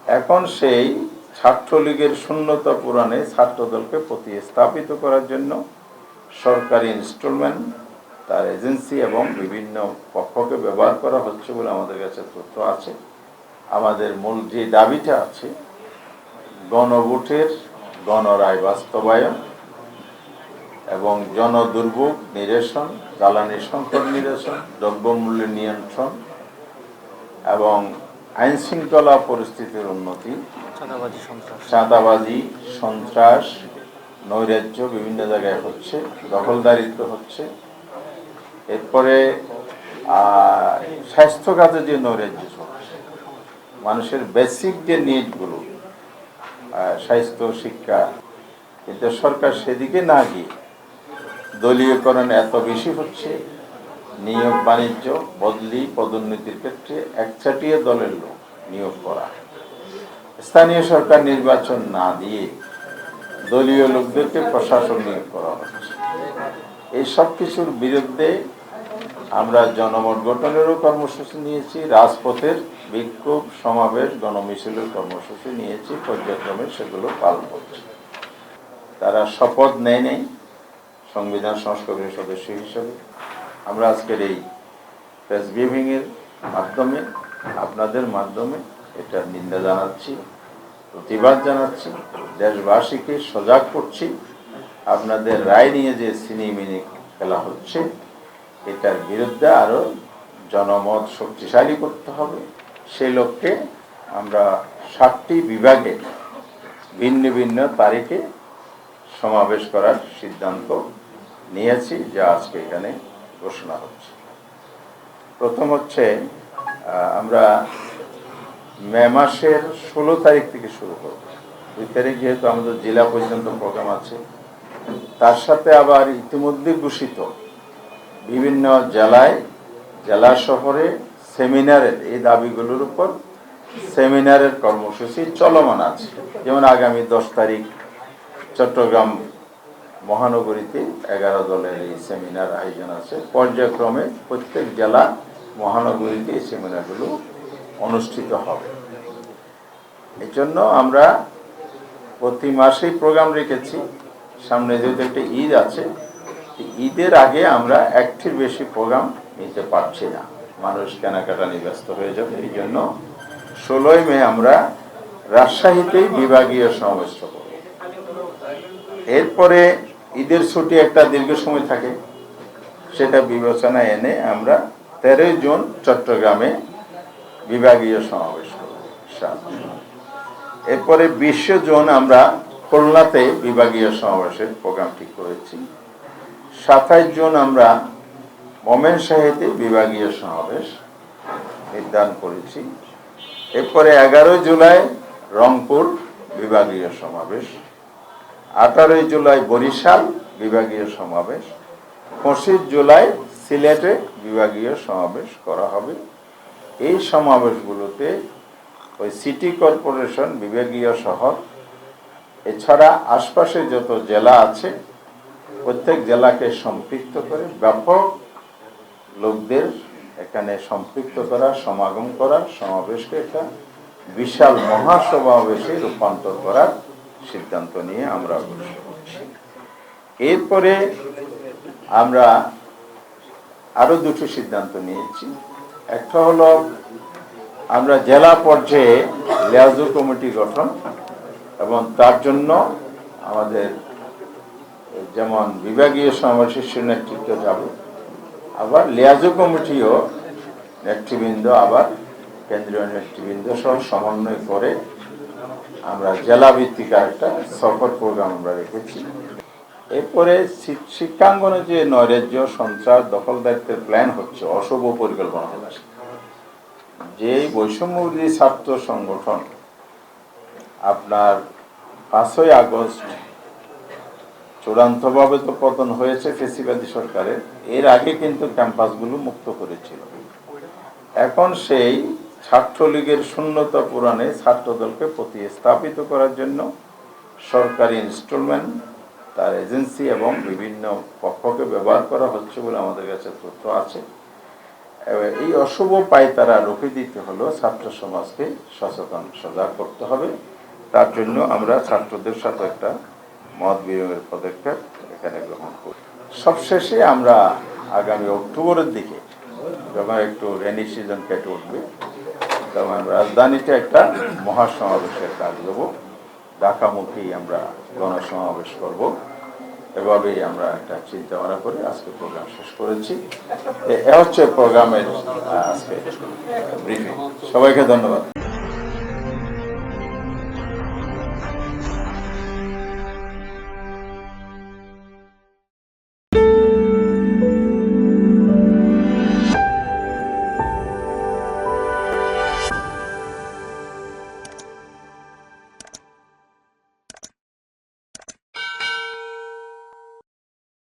এখন সেই ছাত্রলীগের শূন্যতা পূরণে ছাত্রদলকে প্রতিস্থাপিত করার জন্য সরকারি ইনস্টলমেন্ট, তার এজেন্সি এবং বিভিন্ন পক্ষকে ব্যবহার করা হচ্ছে বলে আমাদের কাছে তথ্য আছে। আমাদের মূল যে দাবিটা আছে, গণভোটের গণরায় বাস্তবায়ন এবং জনদুর্ভোগ নিরসন, জ্বালানি সংকট নিরসন, দ্রব্যমূল্য নিয়ন্ত্রণ এবং আইন শৃঙ্খলা পরিস্থিতির উন্নতি, চাঁদাবাজি, সন্ত্রাস, নৈরাজ্য বিভিন্ন জায়গায় হচ্ছে, দখলদারিত্ব হচ্ছে। এরপরে স্বাস্থ্য খাতে যে নৈরাজ্য হচ্ছে, মানুষের বেসিক যে নিডগুলো, স্বাস্থ্য, শিক্ষা, কিন্তু সরকার সেদিকে না গিয়ে দলীয়করণ এত বেশি হচ্ছে, নিয়োগ বাণিজ্য, বদলি, পদোন্নতির ক্ষেত্রে একচাটিয়া দলের লোক নিয়োগ করা, স্থানীয় সরকার নির্বাচন না দিয়ে দলীয় লোকদেরকে প্রশাসন নিয়োগ করা হচ্ছে। এই সব কিছুর বিরুদ্ধে আমরা জনমত গঠনেরও কর্মসূচি নিয়েছি, রাজপথের বিক্ষোভ, সমাবেশ, গণমিছিলের কর্মসূচি নিয়েছি, পর্যায়ক্রমে সেগুলো পালন করছে। তারা শপথ নেয় নেই সংবিধান সংস্কারের সদস্য হিসেবে। আমরা আজকের এই প্রেস ব্রিফিংয়ের মাধ্যমে, আপনাদের মাধ্যমে এটা নিন্দা জানাচ্ছি, প্রতিবাদ জানাচ্ছি, দেশবাসীকে সজাগ করছি। আপনাদের রায় নিয়ে যে সিনেমিনি খেলা হচ্ছে, এটার বিরুদ্ধে আরও জনমত শক্তিশালী করতে হবে। সেই লক্ষ্যে আমরা 7টি বিভাগে ভিন্ন ভিন্ন তারিখে সমাবেশ করার সিদ্ধান্ত নিয়েছি, যা আজকে এখানে ঘোষণা হচ্ছে। প্রথম হচ্ছে, আমরা মে মাসের 16 তারিখ থেকে শুরু করব। 2 তারিখ যেহেতু আমাদের জেলা পর্যন্ত প্রোগ্রাম আছে, তার সাথে আবার ইতিমধ্যে ঘোষিত বিভিন্ন জেলায়, জেলা শহরে সেমিনারের এই দাবিগুলোর উপর সেমিনারের কর্মসূচি চলমান আছে। যেমন আগামী 10 তারিখ চট্টগ্রাম মহানগরীতে 11 দলের এই সেমিনার আয়োজন আছে। পর্যায়ক্রমে প্রত্যেক জেলা, মহানগরীতে এই সেমিনারগুলো অনুষ্ঠিত হবে। এই জন্য আমরা প্রতি মাসেই প্রোগ্রাম রেখেছি। সামনে যেহেতু একটা ঈদ আছে, ঈদের আগে আমরা একটির বেশি প্রোগ্রাম নিতে পারছি না, মানুষ কেনাকাটা নিয়ে ব্যস্ত হয়ে যাবে। এই জন্য 16 মে আমরা রাজশাহীতেই বিভাগীয় সমাবেশ করব। এরপরে ঈদের ছুটি একটা দীর্ঘ সময় থাকে, সেটা বিবেচনায় এনে আমরা 13 জুন চট্টগ্রামে বিভাগীয় সমাবেশ করব। এরপরে 20 জুন আমরা খুলনাতে বিভাগীয় সমাবেশের প্রোগ্রাম ঠিক করেছি। 27 জুন আমরা ময়মনসিংহে বিভাগীয় সমাবেশ নির্ধারণ করেছি। এরপরে 11 জুলাই রংপুর বিভাগীয় সমাবেশ, 18 জুলাই বরিশাল বিভাগীয় সমাবেশ, 25 জুলাই সিলেটে বিভাগীয় সমাবেশ করা হবে। এই সমাবেশগুলোতে ওই সিটি কর্পোরেশন, বিভাগীয় শহর, এছাড়া আশপাশে যত জেলা আছে প্রত্যেক জেলাকে সম্পৃক্ত করে ব্যাপক লোকদের এখানে সম্পৃক্ত করা, সমাগম করা, সমাবেশকে একটা বিশাল মহাসমাবেশে রূপান্তর করার সিদ্ধান্ত নিয়ে আমরা অগ্রসর হচ্ছি। এরপরে আমরা আরো 2টি সিদ্ধান্ত নিয়েছি। একটা হলো, আমরা জেলা পর্যায়ে লিয়াজু কমিটি গঠন এবং তার জন্য আমাদের যেমন বিভাগীয় সমাবেশের নেতৃত্ব যাবে, আবার লিয়াজু কমিটিও নেতৃবৃন্দ, আবার কেন্দ্রীয় নেতৃবৃন্দ সহ সমন্বয় করে আমরা জেলা ভিত্তিক একটা সফর প্রোগ্রাম আমরা রেখেছি। এরপরে শিক্ষাঙ্গনে যে নৈরাজ্য, সন্ত্রাস, দখলদারিত্বের প্ল্যান হচ্ছে, অশুভ পরিকল্পনা হচ্ছে, যে বৈষম্যবিরোধী ছাত্র সংগঠন আপনার 5ই আগস্ট চূড়ান্তভাবে তো পতন হয়েছে ফ্যাসিবাদী সরকারের, এর আগে কিন্তু ক্যাম্পাসগুলো মুক্ত করেছিল। এখন সেই ছাত্রলীগের শূন্যতা পূরণে ছাত্রদলকে প্রতিস্থাপিত করার জন্য সরকারি ইনস্টলমেন্ট, তার এজেন্সি এবং বিভিন্ন পক্ষকে ব্যবহার করা হচ্ছে বলে আমাদের কাছে তথ্য আছে। এই অশুভ পায়তারা রুখে দিতে হলো ছাত্র সমাজকে সচেতন সজাগ করতে হবে। তার জন্য আমরা ছাত্রদের সাথে একটা মত বিনিময়ের পদক্ষেপ এখানে গ্রহণ করি। সবশেষে আমরা আগামী অক্টোবরের দিকে যখন একটু রেনি সিজন কেটে উঠবে তখন রাজধানীতে একটা মহাসমাবেশের কাজ দেব। ঢাকামুখী আমরা গণসমাবেশ করব। এভাবেই আমরা একটা চিন্তা ভাবনা করে আজকে প্রোগ্রাম শেষ করেছি। এ হচ্ছে প্রোগ্রামের আজকে ব্রিফিং। সবাইকে ধন্যবাদ।